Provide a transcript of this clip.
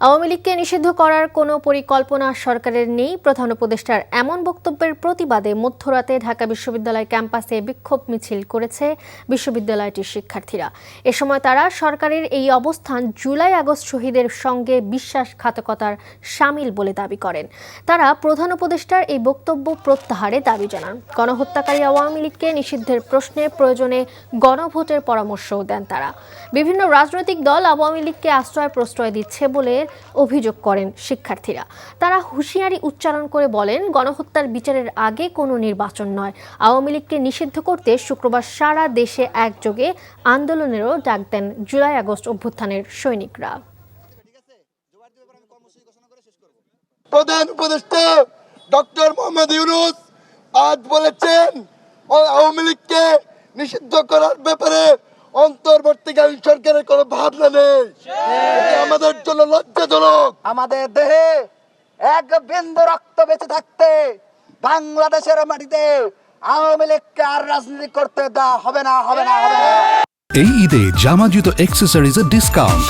আওয়ামী লীগকে নিষিদ্ধ করার কোনো পরিকল্পনা সরকারের নেই। প্রধান উপদেষ্টার এমন বক্তব্যের প্রতিবাদে মধ্যরাতে ঢাকা বিশ্ববিদ্যালয় ক্যাম্পাসে বিক্ষোভ মিছিল করেছে বিশ্ববিদ্যালয়টির শিক্ষার্থীরা। এ সময় তারা সরকারের এই অবস্থান জুলাই আগস্ট শহীদের সঙ্গে বিশ্বাসঘাতকতার শামিল বলে দাবি করেন। তারা প্রধান উপদেষ্টার এই বক্তব্য প্রত্যাহারে দাবি জানান। গণহত্যাকারী আওয়ামী লীগকে নিষিদ্ধের প্রশ্নে প্রয়োজনে গণভোটের পরামর্শও দেন তারা। বিভিন্ন রাজনৈতিক দল আওয়ামী লীগকে আশ্রয় প্রশ্রয় দিচ্ছে বলে অভিযোগ করেন শিক্ষার্থীরা। তারা হুঁশিয়ারি উচ্চারণ করে বলেন, গণহত্যার বিচারের আগে কোনো নির্বাচন নয়। আওয়ামী লীগকে নিষিদ্ধ করতে শুক্রবার সারা দেশে একযোগে আন্দোলনেরও ডাক দেন জুলাই আগস্ট অভ্যুত্থানের সৈনিকরা। প্রধান উপদেষ্টা ডক্টর মোহাম্মদ ইউনূস আজ বলেছেন আওয়ামী লীগকে নিষিদ্ধ করার ব্যাপারে অন্তর্বর্তীকালীন সরকারের কোনো ভাবনা নেই। আমাদের জন্য লজ্জাজনক। আমাদের দেহে এক বিন্দু রক্ত বেঁচে থাকতে বাংলাদেশের মাটিতে আওয়ামী লীগকে আর রাজনীতি করতে দেওয়া হবে না। এই ঈদে জামা জুতো অ্যাক্সেসরিজের ডিসকাউন্ট।